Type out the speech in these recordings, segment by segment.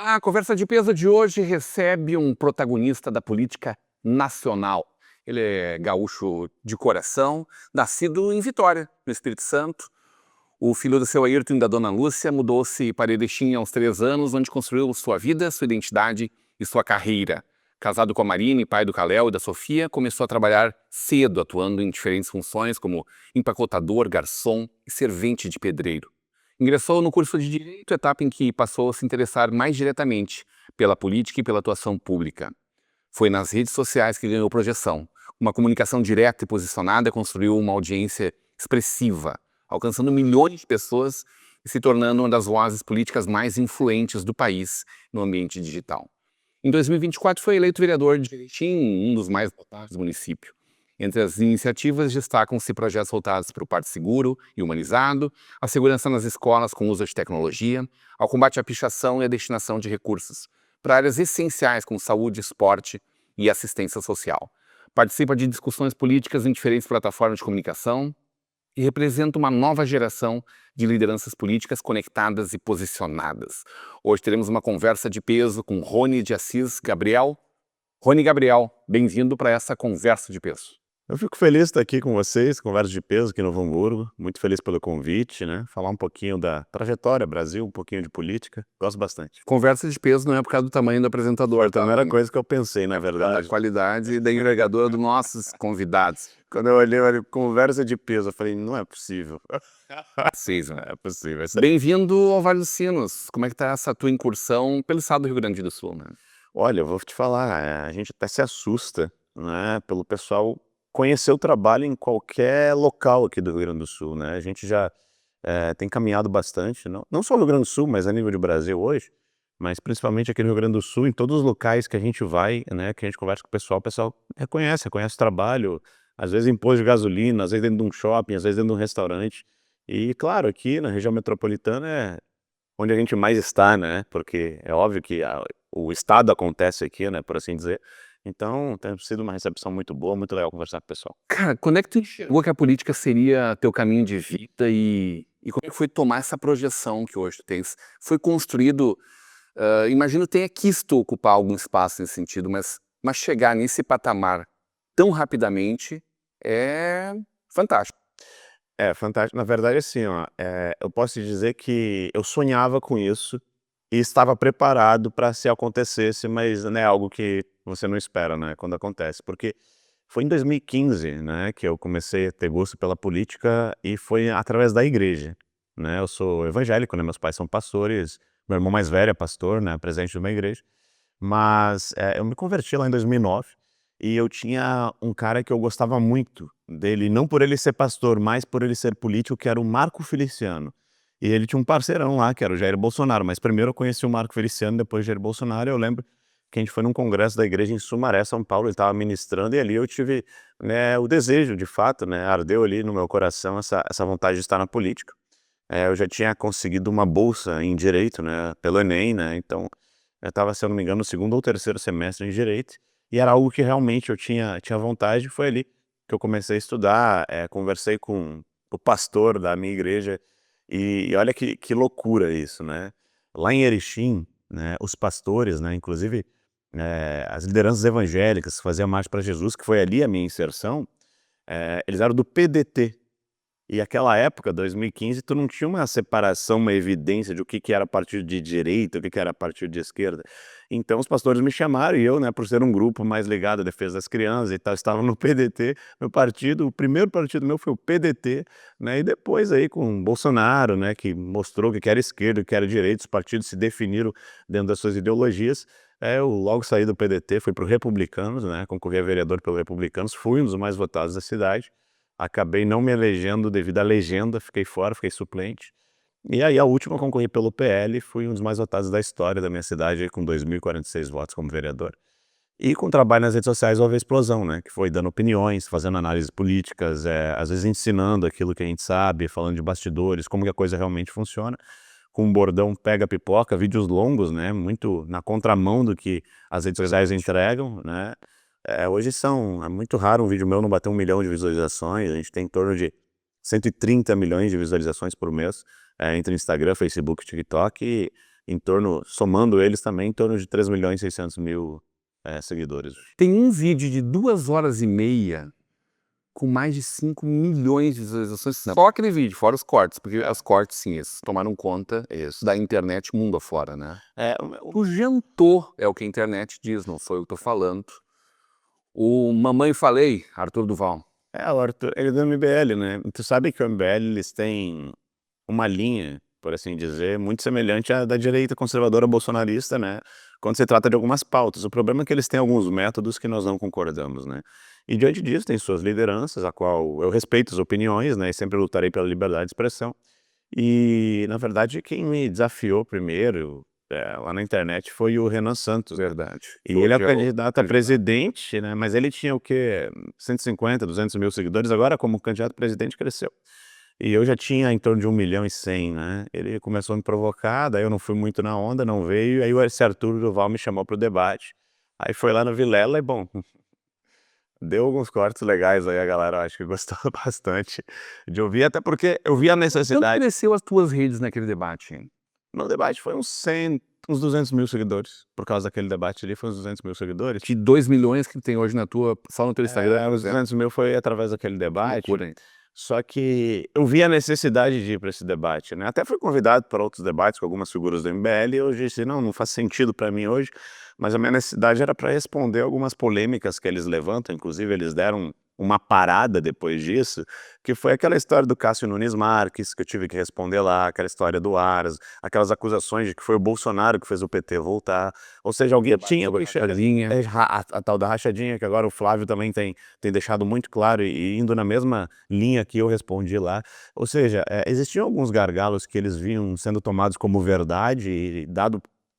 A conversa de peso de hoje recebe um protagonista da política nacional. Ele é gaúcho de coração, nascido em Vitória, no Espírito Santo. O filho do seu Ayrton e da dona Lúcia mudou-se para Erechim aos 3 anos, onde construiu sua vida, sua identidade e sua carreira. Casado com a Marine, pai do Caléu e da Sofia, começou a trabalhar cedo, atuando em diferentes funções como empacotador, garçom e servente de pedreiro. Ingressou no curso de Direito, etapa em que passou a se interessar mais diretamente pela política e pela atuação pública. Foi nas redes sociais que ganhou projeção. Uma comunicação direta e posicionada construiu uma audiência expressiva, alcançando milhões de pessoas e se tornando uma das vozes políticas mais influentes do país no ambiente digital. Em 2024 foi eleito vereador de Erechim, um dos mais votados do município. Entre as iniciativas destacam-se projetos voltados para o Porto Seguro e Humanizado, a segurança nas escolas com uso de tecnologia, ao combate à pichação e à destinação de recursos para áreas essenciais como saúde, esporte e assistência social. Participa de discussões políticas em diferentes plataformas de comunicação e representa uma nova geração de lideranças políticas conectadas e posicionadas. Hoje teremos uma conversa de peso com Rony de Assis Gabriel. Rony Gabriel, bem-vindo para essa conversa de peso. Eu fico feliz de estar aqui com vocês, conversa de peso aqui no Novo Hamburgo. Muito feliz pelo convite, né? Falar um pouquinho da trajetória Brasil, um pouquinho de política. Gosto bastante. Conversa de peso não é por causa do tamanho do apresentador, Foi a primeira coisa que eu pensei, na da verdade. qualidade e da envergadura dos nossos convidados. Quando eu olhei, conversa de peso, eu falei, não é possível. Sim, né? É possível. Bem-vindo ao Vale dos Sinos. Como é que tá essa tua incursão pelo estado do Rio Grande do Sul, né? Olha, eu vou te falar, a gente até se assusta, né? Pelo pessoal conhecer o trabalho em qualquer local aqui do Rio Grande do Sul, né? A gente já tem caminhado bastante, não só no Rio Grande do Sul, mas a nível de Brasil hoje, mas principalmente aqui no Rio Grande do Sul, em todos os locais que a gente vai, né, que a gente conversa com o pessoal reconhece o trabalho, às vezes em posto de gasolina, às vezes dentro de um shopping, às vezes dentro de um restaurante. E claro, aqui na região metropolitana é onde a gente mais está, né, porque é óbvio que o estado acontece aqui, né, por assim dizer. Então tem sido uma recepção muito boa, muito legal conversar com o pessoal. Cara, quando é que tu enxergou que a política seria teu caminho de vida e como é que foi tomar essa projeção que hoje tu tens? Foi construído, imagino tenha quis tu ocupar algum espaço nesse sentido, mas chegar nesse patamar tão rapidamente é fantástico. É fantástico. Na verdade, assim, ó, eu posso te dizer que eu sonhava com isso e estava preparado para se acontecesse, mas não é algo que você não espera, né, quando acontece. Porque foi em 2015, né, que eu comecei a ter gosto pela política e foi através da igreja, né. Eu sou evangélico, né, meus pais são pastores, meu irmão mais velho é pastor, né, presidente de uma igreja. Mas, eu me converti lá em 2009 e eu tinha um cara que eu gostava muito dele, não por ele ser pastor, mas por ele ser político, que era o Marco Feliciano. E ele tinha um parceirão lá, que era o Jair Bolsonaro, mas primeiro eu conheci o Marco Feliciano, depois o Jair Bolsonaro. Eu lembro que a gente foi num congresso da igreja em Sumaré, São Paulo, ele estava ministrando e ali eu tive, né, o desejo, de fato, né, ardeu ali no meu coração essa vontade de estar na política. Eu já tinha conseguido uma bolsa em direito, né, pelo Enem, né, então eu estava, se eu não me engano, no segundo ou terceiro semestre em direito, e era algo que realmente eu tinha vontade. Foi ali que eu comecei a estudar, conversei com o pastor da minha igreja, e olha que loucura isso, né. Lá em Erechim, né, os pastores, né, inclusive, as lideranças evangélicas que faziam Marcha para Jesus, que foi ali a minha inserção, eles eram do PDT. E aquela época, 2015, tu não tinha uma separação, uma evidência de o que era partido de direita, o que era partido de esquerda. Então os pastores me chamaram e eu, né, por ser um grupo mais ligado à defesa das crianças e tal, estava no PDT, meu partido, o primeiro partido meu foi o PDT, né, e depois aí com Bolsonaro, né, que mostrou que era esquerda, que era direita, os partidos se definiram dentro das suas ideologias. Eu logo saí do PDT, fui para o Republicanos, né, concorri a vereador pelo Republicanos, fui um dos mais votados da cidade. Acabei não me elegendo devido à legenda, fiquei fora, fiquei suplente. E aí a última eu concorri pelo PL, fui um dos mais votados da história da minha cidade, aí com 2.046 votos como vereador. E com trabalho nas redes sociais houve a explosão, né, que foi dando opiniões, fazendo análises políticas, às vezes ensinando aquilo que a gente sabe, falando de bastidores, como que a coisa realmente funciona, com um bordão pega pipoca, vídeos longos, né, muito na contramão do que as redes sociais entregam, né. Hoje é muito raro um vídeo meu não bater 1 milhão de visualizações, a gente tem em torno de 130 milhões de visualizações por mês, entre Instagram, Facebook e TikTok, e somando eles também, em torno de 3.600.000 seguidores. Tem um vídeo de 2 horas e meia com mais de 5 milhões de visualizações. Só aquele vídeo, fora os cortes, porque os cortes, sim, esses tomaram conta da internet mundo afora, né? O jantou, é o que a internet diz, não foi eu que tô falando. O Mamãe Falei, Arthur Duval. O Arthur, ele é do MBL, né? Tu sabe que o MBL, eles têm uma linha, por assim dizer, muito semelhante à da direita conservadora bolsonarista, né? Quando se trata de algumas pautas. O problema é que eles têm alguns métodos que nós não concordamos, né? E diante disso tem suas lideranças, a qual eu respeito as opiniões, né? E sempre lutarei pela liberdade de expressão. E, na verdade, quem me desafiou primeiro lá na internet foi o Renan Santos. Verdade. E ele é candidato a presidente, né? Mas ele tinha o quê? 150, 200 mil seguidores. Agora, como candidato a presidente, cresceu. E eu já tinha em torno de 1.100.000, né? Ele começou a me provocar, daí eu não fui muito na onda, não veio. Aí esse Arthur Duval me chamou para o debate. Aí foi lá no Vilela e, bom, deu alguns cortes legais aí, a galera acho que gostou bastante de ouvir, até porque eu vi a Quanto necessidade. cresceu as tuas redes naquele debate, hein? No debate foi uns 100, uns 200 mil seguidores. Por causa daquele debate ali, foi uns 200 mil seguidores. De 2 milhões que tem hoje só no teu Instagram. Os 200 mil foi através daquele debate. Loucura, hein? Só que eu vi a necessidade de ir para esse debate, né? Até fui convidado para outros debates com algumas figuras do MBL e eu disse, não faz sentido para mim hoje, mas a minha necessidade era para responder algumas polêmicas que eles levantam, inclusive eles deram uma parada depois disso, que foi aquela história do Cássio Nunes Marques, que eu tive que responder lá, aquela história do Aras, aquelas acusações de que foi o Bolsonaro que fez o PT voltar, ou seja, alguém tinha a tal da rachadinha, que agora o Flávio também tem deixado muito claro e indo na mesma linha que eu respondi lá, ou seja, existiam alguns gargalos que eles vinham sendo tomados como verdade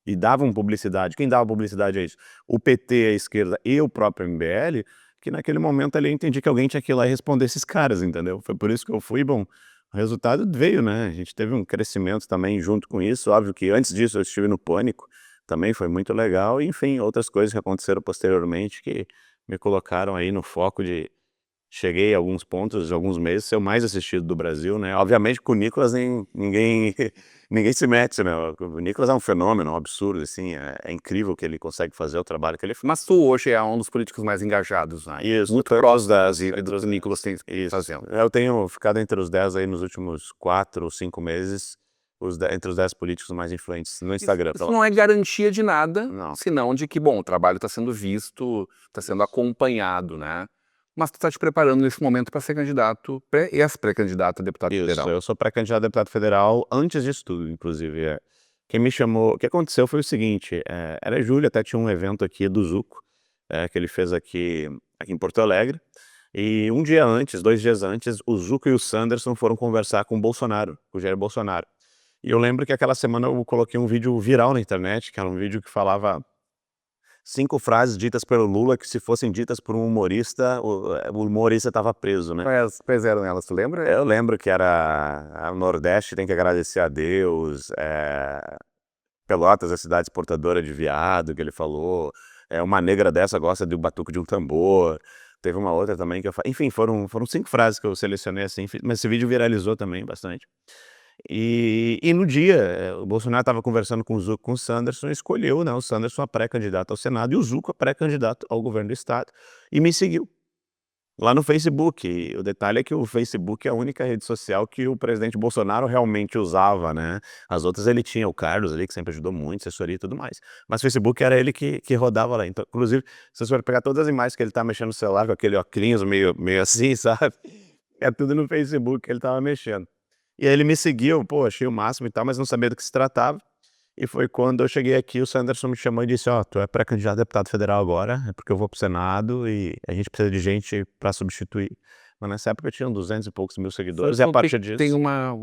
e davam publicidade. Quem dava publicidade a isso? O PT, a esquerda e o próprio MBL, que naquele momento ali eu entendi que alguém tinha que ir lá e responder esses caras, entendeu? Foi por isso que eu fui, bom, o resultado veio, né? A gente teve um crescimento também junto com isso, óbvio que antes disso eu estive no Pânico, também foi muito legal, e enfim, outras coisas que aconteceram posteriormente que me colocaram aí no foco de... Cheguei a alguns pontos, alguns meses, ser o mais assistido do Brasil, né? Obviamente com o Nicolas ninguém se mete, né? O Nicolas é um fenômeno, um absurdo, assim, é incrível que ele consegue fazer o trabalho que ele faz. Mas tu hoje é um dos políticos mais engajados, né? Isso, muito próximo das do Nicolas tem fazendo. Eu tenho ficado entre os 10 aí nos últimos 4 ou 5 meses, entre os 10 políticos mais influentes no Instagram. Isso não é garantia de nada, Não. senão de que, bom, o trabalho está sendo visto, está sendo acompanhado, né? Mas tu está te preparando nesse momento para ser candidato, pré-candidato a deputado federal. Eu sou pré-candidato a deputado federal antes disso tudo, inclusive. Quem me chamou, o que aconteceu foi o seguinte, era julho, até tinha um evento aqui do Zuco, que ele fez aqui em Porto Alegre, e 2 dias antes, o Zuco e o Sanderson foram conversar com o Bolsonaro, com o Jair Bolsonaro. E eu lembro que aquela semana eu coloquei um vídeo viral na internet, que era um vídeo que falava 5 frases ditas pelo Lula que se fossem ditas por um humorista, o humorista estava preso, né? Quais eram elas, tu lembra? Eu lembro que era o Nordeste tem que agradecer a Deus, Pelotas é a cidade exportadora de viado, que ele falou, uma negra dessa gosta do batuque de um tambor, teve uma outra também que eu falei, enfim, foram 5 frases que eu selecionei assim, mas esse vídeo viralizou também bastante. E no dia, o Bolsonaro estava conversando com o Zuco, com o Sanderson, e escolheu, né, o Sanderson a pré-candidato ao Senado e o Zuco a pré-candidato ao governo do estado, e me seguiu lá no Facebook. E o detalhe é que o Facebook é a única rede social que o presidente Bolsonaro realmente usava, né? As outras ele tinha o Carlos ali, que sempre ajudou muito, assessoria e tudo mais. Mas o Facebook era ele que rodava lá. Então, inclusive, se você for pegar todas as imagens que ele tá mexendo no celular, com aquele óculos meio assim, sabe? É tudo no Facebook que ele tava mexendo. E aí ele me seguiu, pô, achei o máximo e tal, mas não sabia do que se tratava. E foi quando eu cheguei aqui, o Sanderson me chamou e disse, tu é pré-candidato a deputado federal agora, é porque eu vou pro Senado e a gente precisa de gente para substituir. Mas nessa época eu tinha 200 e poucos mil seguidores, e a partir disso... Tem uma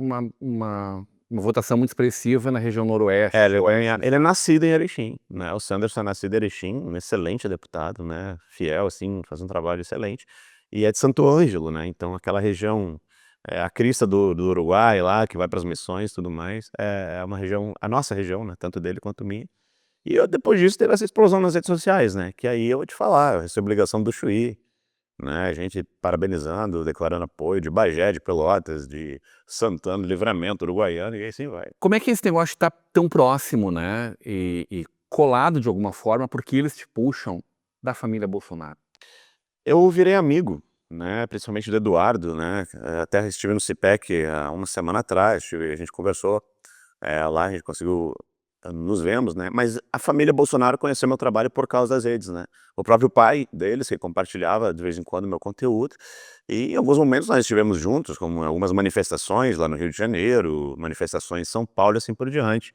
votação muito expressiva na região noroeste. Ele é nascido em Erechim, né? O Sanderson é nascido em Erechim, um excelente deputado, né? Fiel, assim, faz um trabalho excelente. E é de Santo Ângelo, né? Então aquela região... a crista do Uruguai lá, que vai para as missões e tudo mais, é uma região, a nossa região, né, tanto dele quanto minha. E depois disso teve essa explosão nas redes sociais, né, que aí eu vou te falar, eu recebi ligação do Chuí, né, gente parabenizando, declarando apoio de Bagé, de Pelotas, de Santana, Livramento, Uruguaiana e assim vai. Como é que esse negócio de estar tão próximo, né, e colado de alguma forma, porque eles te puxam da família Bolsonaro? Eu virei amigo, né, principalmente do Eduardo, né, até estive no CIPEC há uma semana atrás, a gente conversou, lá a gente conseguiu nos vemos, né, mas a família Bolsonaro conheceu meu trabalho por causa das redes, né. O próprio pai deles que compartilhava de vez em quando meu conteúdo, e em alguns momentos nós estivemos juntos, como em algumas manifestações lá no Rio de Janeiro, manifestações em São Paulo e assim por diante.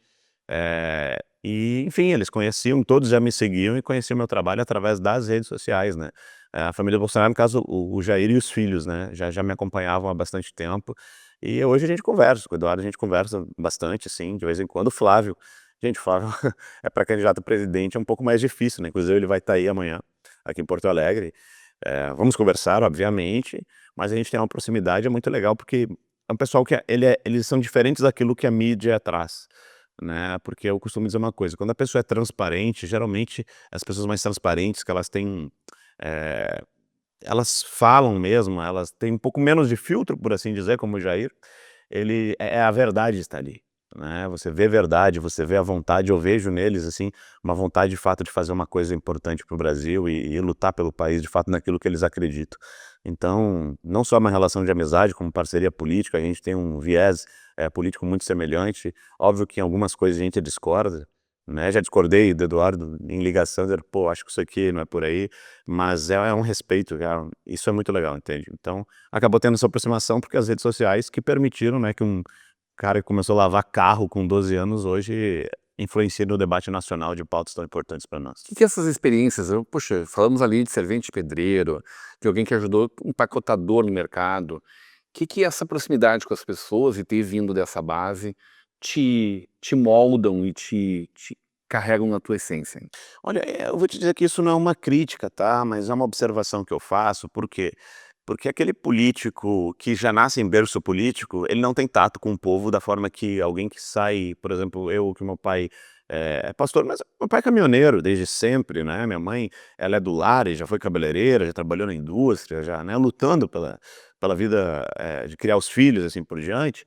E enfim, eles conheciam, todos já me seguiam e conheciam meu trabalho através das redes sociais, né. A família Bolsonaro, no caso, o Jair e os filhos, né, já me acompanhavam há bastante tempo, e hoje a gente conversa, com o Eduardo a gente conversa bastante, assim, de vez em quando. O Flávio, gente, o Flávio é para candidato a presidente, é um pouco mais difícil, né, inclusive ele vai estar aí amanhã, aqui em Porto Alegre. Vamos conversar, obviamente, mas a gente tem uma proximidade, é muito legal, porque é um pessoal que eles são diferentes daquilo que a mídia traz, né, porque eu costumo dizer uma coisa, quando a pessoa é transparente, geralmente as pessoas mais transparentes que elas têm, eh, elas falam mesmo, elas têm um pouco menos de filtro, por assim dizer, como o Jair, ele a verdade está ali, né, você vê verdade, você vê a vontade, eu vejo neles, assim, uma vontade de fato de fazer uma coisa importante para o Brasil e lutar pelo país de fato naquilo que eles acreditam. Então, não só uma relação de amizade, como parceria política, a gente tem um viés, político muito semelhante, óbvio que em algumas coisas a gente discorda, né, já discordei do Eduardo em ligação, dizendo: "Pô, acho que isso aqui não é por aí", mas é um respeito, cara, isso é muito legal, entende. Então, acabou tendo essa aproximação, porque as redes sociais que permitiram, né, que um cara que começou a lavar carro com 12 anos, hoje influencia no debate nacional de pautas tão importantes para nós. Que essas experiências, poxa, falamos ali de servente de pedreiro, de alguém que ajudou um empacotador no mercado. Que essa proximidade com as pessoas e ter vindo dessa base te moldam e te carregam na tua essência, hein? Olha, eu vou te dizer que isso não é uma crítica, tá, mas é uma observação que eu faço, por quê? Porque aquele político que já nasce em berço político, ele não tem tato com o povo da forma que alguém que sai, por exemplo, que meu pai é pastor, mas meu pai é caminhoneiro desde sempre, né, minha mãe, ela é do lar e já foi cabeleireira, já trabalhou na indústria, já, né, lutando pela vida, de criar os filhos, assim por diante.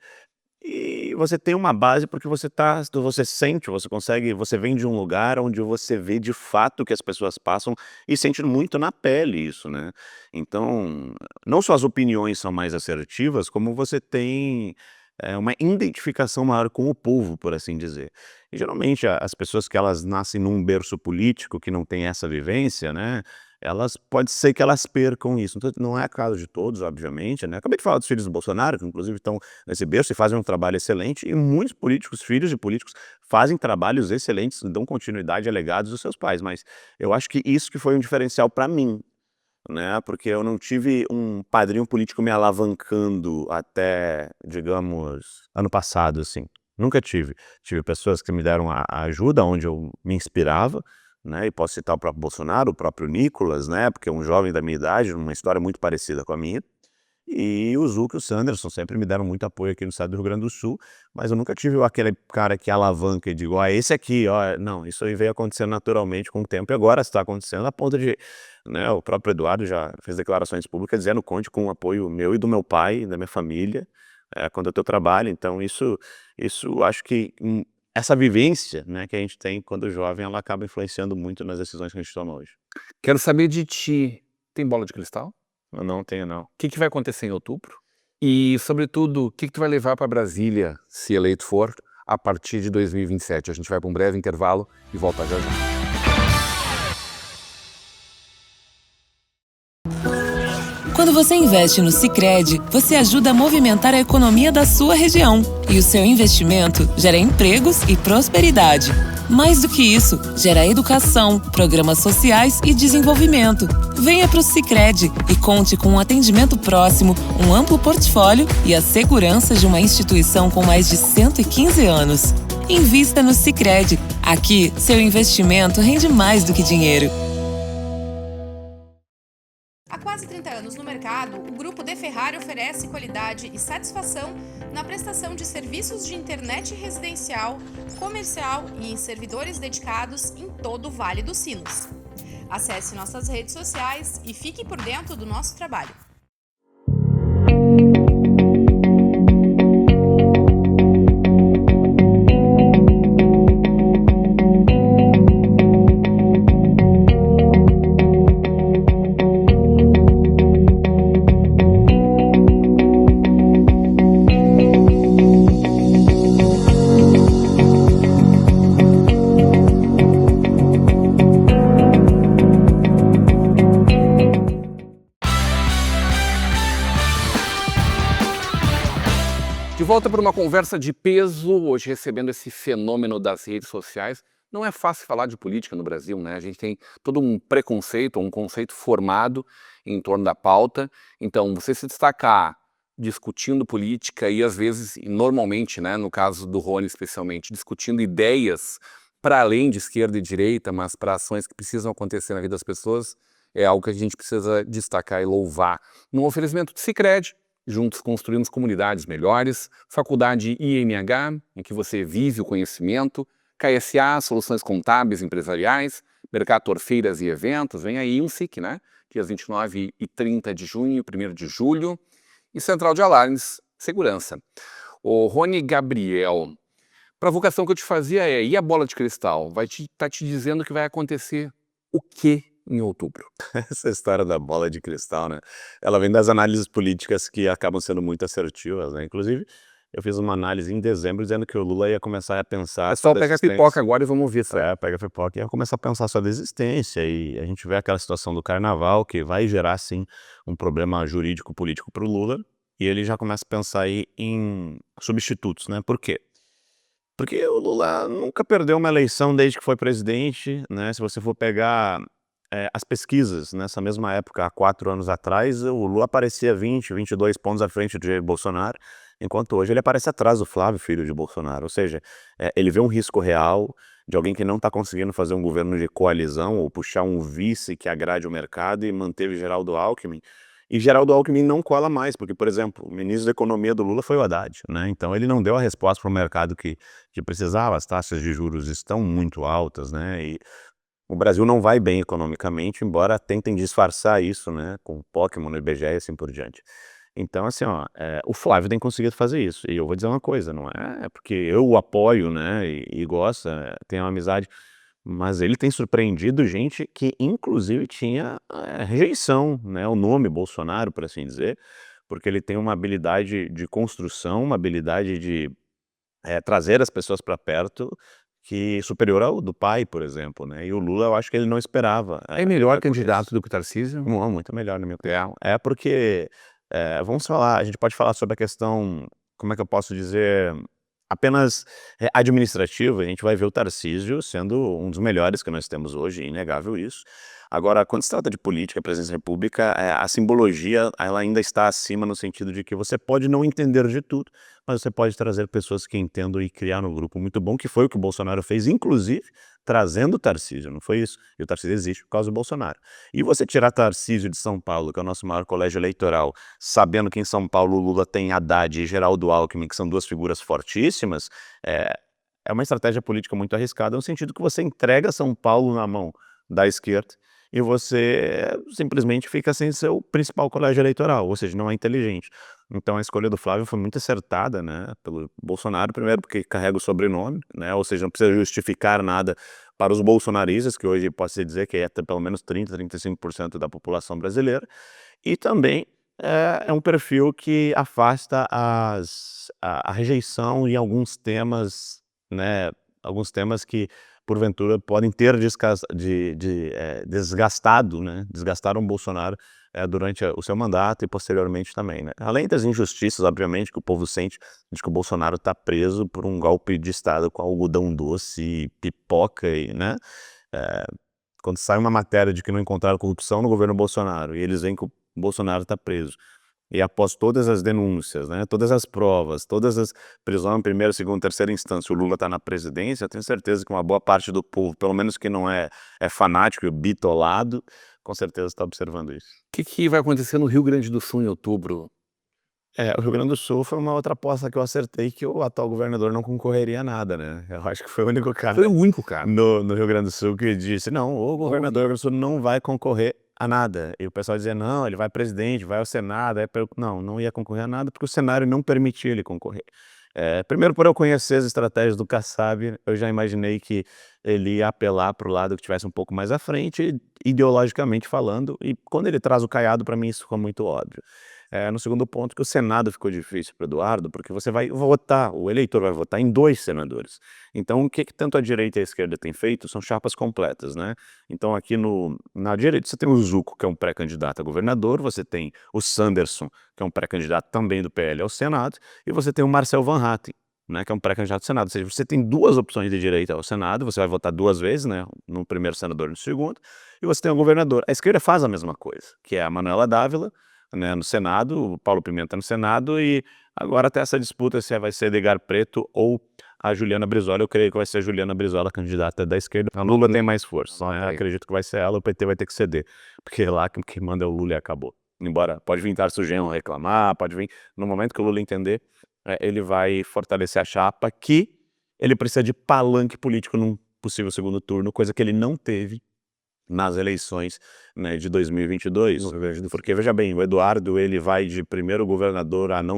E você tem uma base, porque você sente, você vem de um lugar onde você vê de fato o que as pessoas passam e sente muito na pele isso, né. Então, não só as opiniões são mais assertivas, como você tem, uma identificação maior com o povo, por assim dizer. E geralmente as pessoas que elas nascem num berço político, que não tem essa vivência, né, elas pode ser que elas percam isso. Então não é o caso de todos, obviamente, né. Acabei de falar dos filhos do Bolsonaro, que inclusive estão nesse berço e fazem um trabalho excelente, e muitos políticos, filhos de políticos, fazem trabalhos excelentes, dão continuidade a legados dos seus pais, mas eu acho que isso que foi um diferencial para mim, né, porque eu não tive um padrinho político me alavancando até, digamos, ano passado, assim, nunca tive. Tive pessoas que me deram a ajuda onde eu me inspirava, né, e posso citar o próprio Bolsonaro, o próprio Nicolas, né, porque é um jovem da minha idade, uma história muito parecida com a minha. E o Zuca e o Sanderson sempre me deram muito apoio aqui no estado do Rio Grande do Sul, mas eu nunca tive aquele cara que alavanca e digo: "Ó, esse aqui, ó", não, isso aí veio acontecendo naturalmente com o tempo e agora está acontecendo a ponto de, né, o próprio Eduardo já fez declarações públicas dizendo: "Conte com o apoio meu e do meu pai, da minha família, quanto ao teu trabalho", então isso acho que, essa vivência, né, que a gente tem quando jovem, ela acaba influenciando muito nas decisões que a gente toma hoje. Quero saber de ti, tem bola de cristal? Eu não tenho não. O que vai acontecer em outubro? E, sobretudo, o que tu vai levar para Brasília, se eleito for, a partir de 2027? A gente vai para um breve intervalo e volta já já. Quando você investe no Sicredi, você ajuda a movimentar a economia da sua região. E o seu investimento gera empregos e prosperidade. Mais do que isso, gera educação, programas sociais e desenvolvimento. Venha para o Sicredi e conte com um atendimento próximo, um amplo portfólio e a segurança de uma instituição com mais de 115 anos. Invista no Sicredi. Aqui, seu investimento rende mais do que dinheiro. Há quase 30 anos no mercado, o Grupo De Ferrari oferece qualidade e satisfação na prestação de serviços de internet residencial, comercial e em servidores dedicados em todo o Vale dos Sinos. Acesse nossas redes sociais e fique por dentro do nosso trabalho. De volta para uma conversa de peso, hoje recebendo esse fenômeno das redes sociais. Não é fácil falar de política no Brasil, né? A gente tem todo um preconceito, um conceito formado em torno da pauta. Então, você se destacar discutindo política e às vezes, e normalmente, né, no caso do Rony especialmente, discutindo ideias para além de esquerda e direita, mas para ações que precisam acontecer na vida das pessoas, é algo que a gente precisa destacar e louvar. Num oferecimento de Sicredi, juntos construímos comunidades melhores, Faculdade INH, em que você vive o conhecimento, KSA, Soluções Contábeis Empresariais, Mercator Feiras e Eventos, vem aí um SIC, né? Dias 29 e 30 de junho, 1º de julho, e Central de Alarmes, Segurança. O Rony Gabriel, provocação que eu te fazia é, e a bola de cristal? Vai tá te dizendo que vai acontecer o quê em outubro? Essa história da bola de cristal, né? Ela vem das análises políticas que acabam sendo muito assertivas, né? Inclusive, eu fiz uma análise em dezembro dizendo que o Lula ia começar a pensar... Pessoal, pega a pipoca agora e vamos ouvir isso. Pega a pipoca e ia começar a pensar sobre a existência. E a gente vê aquela situação do carnaval que vai gerar, sim, um problema jurídico-político para o Lula. E ele já começa a pensar aí em substitutos, né? Por quê? Porque o Lula nunca perdeu uma eleição desde que foi presidente, né? Se você for pegar... as pesquisas, nessa mesma época, há 4 anos atrás, o Lula aparecia 20, 22 pontos à frente de Bolsonaro, enquanto hoje ele aparece atrás do Flávio, filho de Bolsonaro. Ou seja, ele vê um risco real de alguém que não está conseguindo fazer um governo de coalizão ou puxar um vice que agrade o mercado e manteve Geraldo Alckmin. E Geraldo Alckmin não cola mais, porque, por exemplo, o ministro da Economia do Lula foi o Haddad, né? Então ele não deu a resposta para o mercado que precisava, as taxas de juros estão muito altas, né? E o Brasil não vai bem economicamente, embora tentem disfarçar isso, né, com o Pokémon, no IBGE e assim por diante. Então, assim, ó, o Flávio tem conseguido fazer isso. E eu vou dizer uma coisa, não é porque eu o apoio, né, e gosto, tenho uma amizade, mas ele tem surpreendido gente que, inclusive, tinha rejeição, né, o nome Bolsonaro, por assim dizer, porque ele tem uma habilidade de construção, uma habilidade de trazer as pessoas para perto, que superior ao do pai, por exemplo, né, e o Lula eu acho que ele não esperava. É melhor por isso. candidato do que o Tarcísio? Muito melhor, na minha opinião. Porque, vamos falar, a gente pode falar sobre a questão, como é que eu posso dizer, apenas administrativa. A gente vai ver o Tarcísio sendo um dos melhores que nós temos hoje, é inegável isso. Agora, quando se trata de política, presidência da república, a simbologia ela ainda está acima no sentido de que você pode não entender de tudo, mas você pode trazer pessoas que entendam e criar um grupo muito bom, que foi o que o Bolsonaro fez, inclusive trazendo o Tarcísio, não foi isso? E o Tarcísio existe por causa do Bolsonaro. E você tirar Tarcísio de São Paulo, que é o nosso maior colégio eleitoral, sabendo que em São Paulo o Lula tem Haddad e Geraldo Alckmin, que são duas figuras fortíssimas, é uma estratégia política muito arriscada, no sentido que você entrega São Paulo na mão da esquerda e você simplesmente fica sem seu principal colégio eleitoral, ou seja, não é inteligente. Então a escolha do Flávio foi muito acertada, né, pelo Bolsonaro, primeiro porque carrega o sobrenome, né, ou seja, não precisa justificar nada para os bolsonaristas, que hoje pode-se dizer que é pelo menos 30, 35% da população brasileira, e também é um perfil que afasta a rejeição em alguns temas, né, alguns temas que porventura podem ter desgastado, né, desgastaram o Bolsonaro durante o seu mandato e posteriormente também, né. Além das injustiças, obviamente, que o povo sente de que o Bolsonaro está preso por um golpe de Estado com algodão doce e pipoca, e, né, quando sai uma matéria de que não encontraram corrupção no governo Bolsonaro e eles veem que o Bolsonaro está preso, e após todas as denúncias, né, todas as provas, todas as prisões em primeira, segunda, terceira instância, o Lula está na presidência, eu tenho certeza que uma boa parte do povo, pelo menos que não é fanático e bitolado, com certeza está observando isso. O que vai acontecer no Rio Grande do Sul em outubro? O Rio Grande do Sul foi uma outra aposta que eu acertei, que o atual governador não concorreria a nada, né? Eu acho que foi o único cara Foi o único, cara. no Rio Grande do Sul que disse, não, o governador do Rio Grande do Sul não vai concorrer a nada. E o pessoal dizia, não, ele vai presidente, vai ao Senado. Não ia concorrer a nada porque o cenário não permitia ele concorrer. Primeiro, por eu conhecer as estratégias do Kassab, eu já imaginei que ele ia apelar para o lado que estivesse um pouco mais à frente, ideologicamente falando, e quando ele traz o Caiado, para mim isso ficou muito óbvio. No segundo ponto, que o Senado ficou difícil para o Eduardo, porque você vai votar, o eleitor vai votar em 2 senadores. Então, o que tanto a direita e a esquerda têm feito são chapas completas, né? Então, aqui na direita, você tem o Zucco, que é um pré-candidato a governador, você tem o Sanderson, que é um pré-candidato também do PL ao Senado, e você tem o Marcel Van Hatten, né, que é um pré-candidato ao Senado. Ou seja, você tem 2 opções de direita ao Senado, você vai votar 2 vezes, né, no primeiro senador e no segundo, e você tem o governador. A esquerda faz a mesma coisa, que é a Manuela Dávila, né, no Senado, o Paulo Pimenta no Senado, e agora até essa disputa se vai ser Edgar Preto ou a Juliana Brizola. Eu creio que vai ser a Juliana Brizola, candidata da esquerda. A Lula tem mais força, acredito que vai ser ela, o PT vai ter que ceder, porque lá quem manda é o Lula e acabou. Embora pode vir Tarso Genro reclamar, pode vir, no momento que o Lula entender, ele vai fortalecer a chapa, que ele precisa de palanque político num possível segundo turno, coisa que ele não teve nas eleições, né, de 2022, porque veja bem, o Eduardo ele vai de primeiro governador a não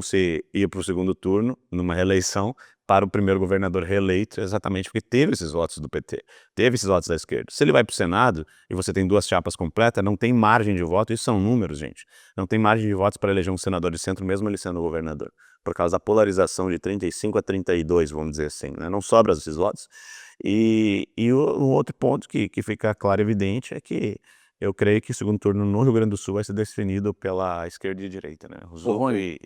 ir para o segundo turno, numa reeleição, para o primeiro governador reeleito, exatamente porque teve esses votos do PT, teve esses votos da esquerda. Se ele vai para o Senado, e você tem 2 chapas completas, não tem margem de voto, isso são números, gente, não tem margem de votos para eleger um senador de centro, mesmo ele sendo governador, por causa da polarização de 35 a 32, vamos dizer assim, né? Não sobra esses votos. E o outro ponto que fica claro e evidente é que eu creio que o segundo turno no Rio Grande do Sul vai ser definido pela esquerda e direita, né? Rony,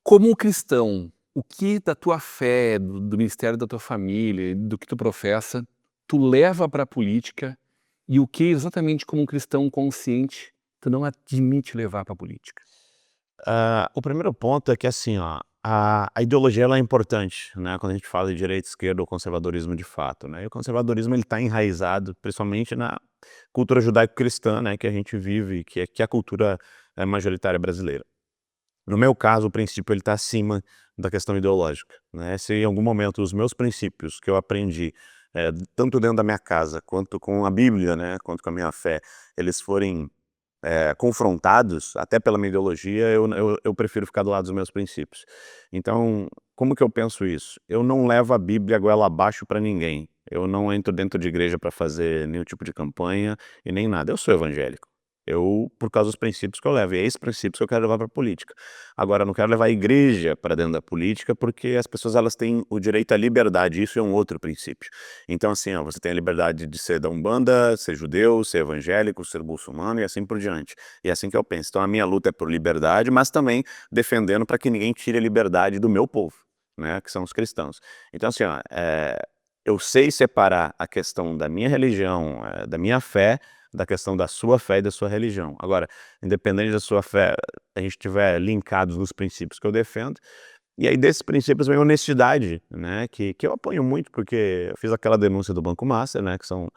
como cristão, o que da tua fé, do ministério da tua família, do que tu professa, tu leva para a política, e o que exatamente como um cristão consciente tu não admite levar para a política? O primeiro ponto é que assim, ó, a ideologia ela é importante, né, quando a gente fala de direita, esquerda ou conservadorismo de fato, né, e o conservadorismo ele está enraizado principalmente na cultura judaico-cristã, né, que a gente vive, que é a cultura majoritária brasileira. No meu caso, o princípio ele está acima da questão ideológica, né, se em algum momento os meus princípios que eu aprendi, tanto dentro da minha casa, quanto com a Bíblia, né, quanto com a minha fé, eles forem confrontados, até pela minha ideologia, eu prefiro ficar do lado dos meus princípios. Então, como que eu penso isso? Eu não levo a Bíblia goela abaixo para ninguém. Eu não entro dentro de igreja para fazer nenhum tipo de campanha e nem nada. Eu sou evangélico. Por causa dos princípios que eu levo, e é esses princípios que eu quero levar para a política. Agora, eu não quero levar a igreja para dentro da política, porque as pessoas elas têm o direito à liberdade, isso é um outro princípio. Então, assim, ó, você tem a liberdade de ser da Umbanda, ser judeu, ser evangélico, ser muçulmano e assim por diante. E é assim que eu penso. Então, a minha luta é por liberdade, mas também defendendo para que ninguém tire a liberdade do meu povo, né, que são os cristãos. Então, assim, ó, eu sei separar a questão da minha religião, da minha fé, da questão da sua fé e da sua religião. Agora, independente da sua fé, a gente estiver linkados nos princípios que eu defendo, e aí desses princípios vem a honestidade, né, que eu apoio muito, porque eu fiz aquela denúncia do Banco Master, né, que são,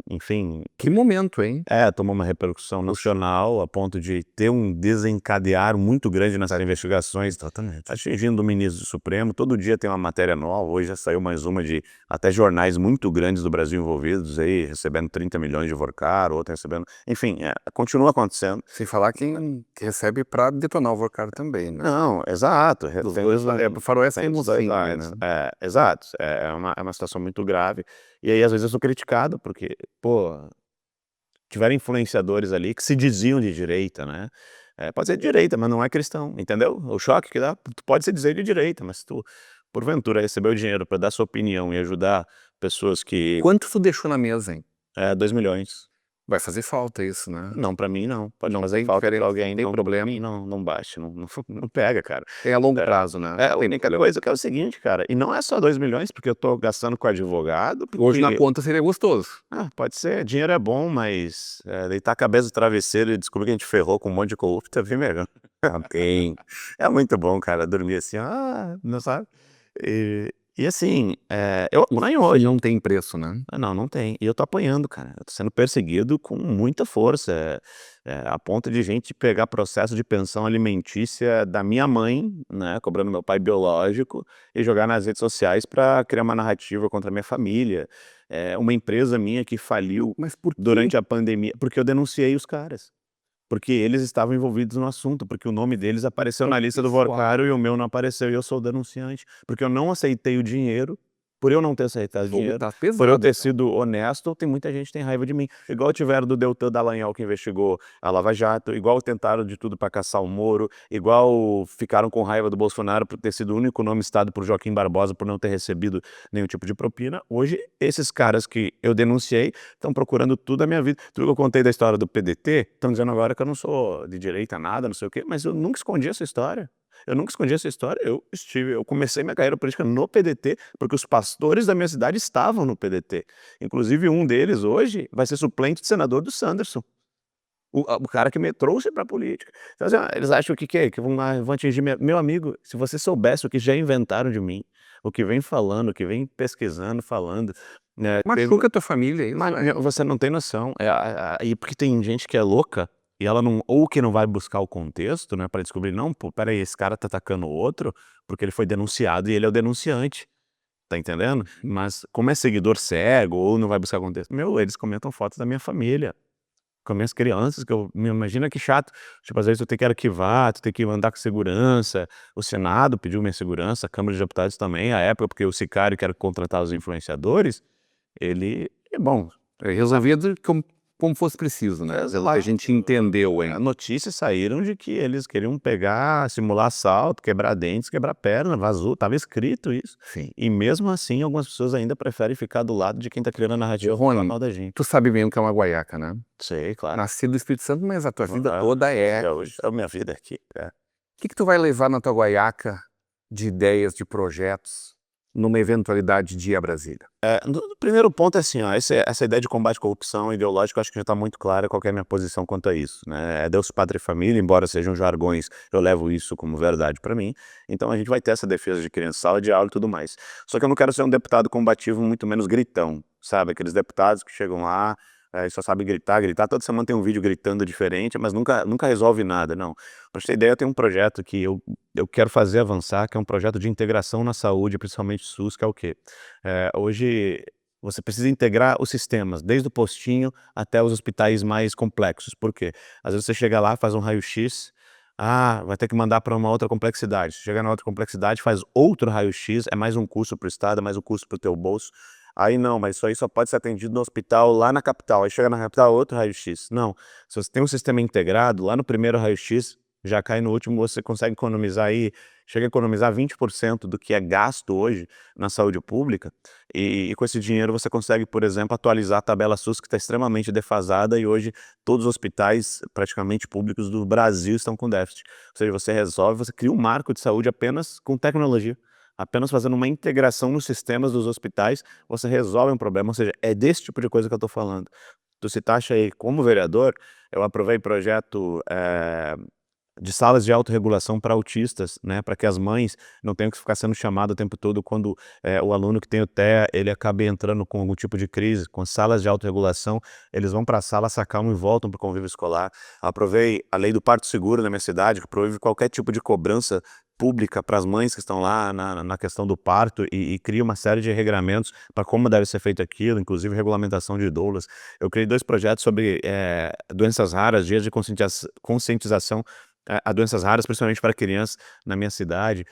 enfim, Que momento, hein? tomou uma repercussão nacional a ponto de ter um desencadear muito grande nessas investigações, Exatamente. atingindo o ministro do Supremo. Todo dia tem uma matéria nova, hoje já saiu mais uma de até jornais muito grandes do Brasil envolvidos aí, recebendo 30 milhões de Vorcar, outro recebendo, enfim, continua acontecendo. Sem falar quem recebe para detonar o Vorcar também, né? Não, exato. Faroeste tem Temos sempre, dois, né? exato. É uma situação muito grave. E aí, às vezes, eu sou criticado porque, pô, tiveram influenciadores ali que se diziam de direita, né? Pode ser de direita, mas não é cristão, entendeu? O choque que dá, tu pode se dizer de direita, mas se tu, porventura, recebeu dinheiro para dar sua opinião e ajudar pessoas que... Quanto tu deixou na mesa, hein? 2 milhões. Vai fazer falta isso, né? Não, pra mim não. Pode Não fazer tem falta pra diferença, alguém, não tem não, problema. pra mim não bate, não pega, cara. É a longo prazo, né? A única coisa que é o seguinte, cara, e não é só 2 milhões, porque eu tô gastando com advogado, Hoje na porque- conta seria gostoso. pode ser, dinheiro é bom, mas deitar a cabeça no travesseiro e descobrir que a gente ferrou com um monte de corrupto é bem melhor. Tem. É muito bom, cara, dormir assim, não sabe? E assim, eu apanho hoje. Não tem preço, né? Não tem. E eu tô apanhando, cara. Eu tô sendo perseguido com muita força. a ponto de gente pegar processo de pensão alimentícia da minha mãe, né, cobrando meu pai biológico, e jogar nas redes sociais para criar uma narrativa contra a minha família. Uma empresa minha que faliu Mas por quê? durante a pandemia, porque eu denunciei os caras. Porque eles estavam envolvidos no assunto, porque o nome deles apareceu na lista do Pessoal. Workaro e o meu não apareceu, e eu sou o denunciante. Porque eu não aceitei o dinheiro, por eu não ter aceitado o Fogo dinheiro, tá por eu pesado, ter então. sido honesto, tem muita gente que tem raiva de mim. Igual tiveram do Deltan Dallagnol, que investigou a Lava Jato, igual tentaram de tudo para caçar o Moro, igual ficaram com raiva do Bolsonaro por ter sido o único nome citado por Joaquim Barbosa por não ter recebido nenhum tipo de propina. Hoje, esses caras que eu denunciei estão procurando tudo da minha vida. Tudo que eu contei da história do PDT, estão dizendo agora que eu não sou de direita, nada, não sei o quê, mas eu nunca escondi essa história. Eu nunca escondi essa história. Eu comecei minha carreira política no PDT, porque os pastores da minha cidade estavam no PDT. Inclusive, um deles hoje vai ser suplente de senador do Sanderson. O cara que me trouxe para a política. Então, assim, eles acham que vão atingir meu amigo, se você soubesse o que já inventaram de mim, o que vem falando, o que vem pesquisando, falando, né, Machuca a tua família, é isso, mas né? você não tem noção. E porque tem gente que é louca e ela não, ou que não vai buscar o contexto, né, para descobrir, não, pô, peraí, esse cara tá atacando o outro porque ele foi denunciado e ele é o denunciante. Tá entendendo? Mas como é seguidor cego ou não vai buscar contexto, eles comentam fotos da minha família. Com minhas crianças, que eu me imagina que chato, tipo, às vezes tu tem que arquivar, tu tem que andar com segurança, o Senado pediu minha segurança, a Câmara de Deputados também, à época, porque o sicário que era contratar os influenciadores, ele, bom, Resolvido como fosse preciso, né? sei lá, A gente entendeu, hein? notícias saíram de que eles queriam pegar, simular assalto, quebrar dentes, quebrar perna, vazou, tava escrito isso. Sim. E mesmo assim, algumas pessoas ainda preferem ficar do lado de quem tá criando a narrativa Rony, pra mal da gente. tu sabe bem o que é uma guaiaca, né? Sei, claro. Nascido do Espírito Santo, mas a tua vida Ah, toda é... hoje é a minha vida aqui. O que tu vai levar na tua guaiaca de ideias, de projetos, numa eventualidade de ir a Brasília? No primeiro ponto é assim, ó, essa ideia de combate à corrupção ideológica, eu acho que já está muito clara qual que é a minha posição quanto a isso, né? É Deus, Pátria e Família, embora sejam jargões, eu levo isso como verdade para mim. Então a gente vai ter essa defesa de criança, sala de aula e tudo mais. Só que eu não quero ser um deputado combativo, muito menos gritão, sabe? Aqueles deputados que chegam lá e só sabem gritar, toda semana tem um vídeo gritando diferente, mas nunca resolve nada, não. Pra você ter ideia, eu tenho um projeto que eu quero fazer avançar, que é um projeto de integração na saúde, principalmente SUS, que é o quê? Hoje você precisa integrar os sistemas, desde o postinho até os hospitais mais complexos. Por quê? Às vezes você chega lá, faz um raio-x, vai ter que mandar para uma outra complexidade. Chega na outra complexidade, faz outro raio-x, é mais um custo para o Estado, é mais um custo para o teu bolso. Aí não, mas isso aí só pode ser atendido no hospital lá na capital. Aí chega na capital, outro raio-x. Não, se você tem um sistema integrado, lá no primeiro raio-x, já cai no último, você consegue economizar aí, chega a economizar 20% do que é gasto hoje na saúde pública, e com esse dinheiro você consegue, por exemplo, atualizar a tabela SUS, que está extremamente defasada, e hoje todos os hospitais praticamente públicos do Brasil estão com déficit. Ou seja, você cria um marco de saúde apenas com tecnologia. Apenas fazendo uma integração nos sistemas dos hospitais, você resolve um problema. Ou seja, é desse tipo de coisa que eu estou falando. Tu se taxa aí como vereador, eu aprovei projeto de salas de autorregulação para autistas, né, para que as mães não tenham que ficar sendo chamadas o tempo todo quando o aluno que tem o TEA, ele acabe entrando com algum tipo de crise. Com salas de autorregulação, eles vão para a sala, se acalmam e voltam para o convívio escolar. Aprovei a lei do parto seguro na minha cidade, que proíbe qualquer tipo de cobrança pública para as mães que estão lá na questão do parto, e cria uma série de regramentos para como deve ser feito aquilo, inclusive regulamentação de doulas. Eu criei 2 projetos sobre doenças raras, dias de conscientização a doenças raras, principalmente para crianças na minha cidade.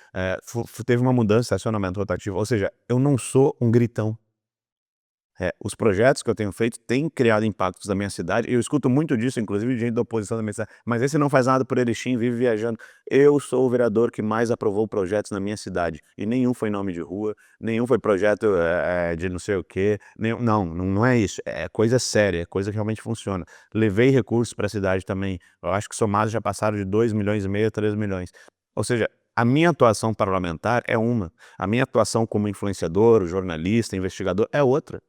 Teve uma mudança de estacionamento rotativo, ou seja, eu não sou um gritão. Os projetos que eu tenho feito têm criado impactos na minha cidade, e eu escuto muito disso, inclusive de gente da oposição da minha cidade, mas esse não faz nada por Erechim, vive viajando. Eu sou o vereador que mais aprovou projetos na minha cidade, e nenhum foi nome de rua, nenhum foi projeto de não sei o quê, não é isso, é coisa séria, é coisa que realmente funciona. Levei recursos para a cidade também, eu acho que somados já passaram de 2,5 milhões, 3 milhões. Ou seja, a minha atuação parlamentar é uma, a minha atuação como influenciador, jornalista, investigador é outra.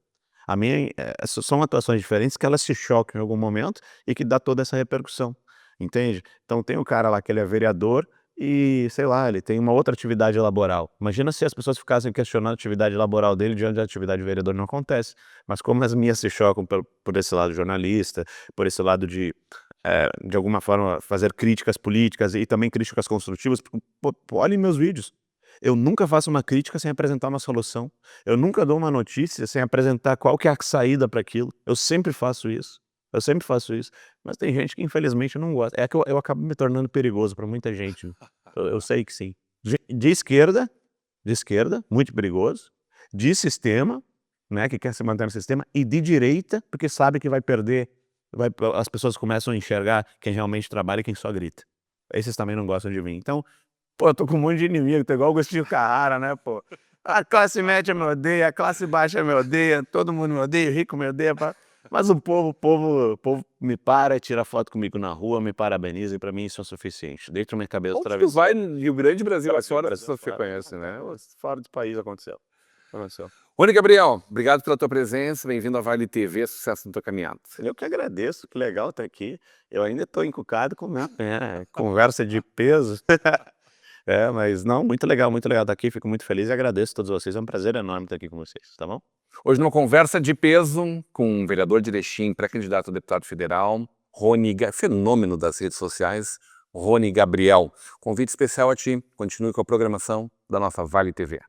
São atuações diferentes que elas se chocam em algum momento e que dá toda essa repercussão, entende? Então tem o cara lá que ele é vereador e, sei lá, ele tem uma outra atividade laboral. Imagina se as pessoas ficassem questionando a atividade laboral dele diante da atividade de vereador, não acontece. Mas como as minhas se chocam por esse lado jornalista, por esse lado de de alguma forma, fazer críticas políticas e também críticas construtivas, olhem meus vídeos. Eu nunca faço uma crítica sem apresentar uma solução. Eu nunca dou uma notícia sem apresentar qual que é a saída para aquilo. Eu sempre faço isso. Mas tem gente que infelizmente não gosta. É que eu acabo me tornando perigoso para muita gente. Eu sei que sim. De esquerda, muito perigoso. De sistema, né, que quer se manter no sistema. E de direita, porque sabe que vai perder. As pessoas começam a enxergar quem realmente trabalha e quem só grita. Esses também não gostam de mim. Então, pô, eu tô com um monte de inimigo, tô igual o Agostinho Carrara, né, pô? A classe média me odeia, a classe baixa me odeia, todo mundo me odeia, o rico me odeia, mas o povo me para, tira foto comigo na rua, me parabeniza, e pra mim isso é o suficiente. Deito minha cabeça outra Onde tu vez. vai no Rio Grande, Brasil, fora as Brasil, pessoas te conhecem, né? Fora do país aconteceu. Rony Gabriel, obrigado pela tua presença, bem-vindo à Vale TV, sucesso na tua caminhada. Eu que agradeço, que legal estar aqui. Eu ainda estou encucado com conversa de peso. Mas não, muito legal estar aqui, fico muito feliz e agradeço a todos vocês, é um prazer enorme estar aqui com vocês, tá bom? Hoje numa conversa de peso com o vereador de Erechim, pré-candidato a deputado federal, fenômeno das redes sociais, Rony Gabriel. Convite especial a ti, continue com a programação da nossa Vale TV.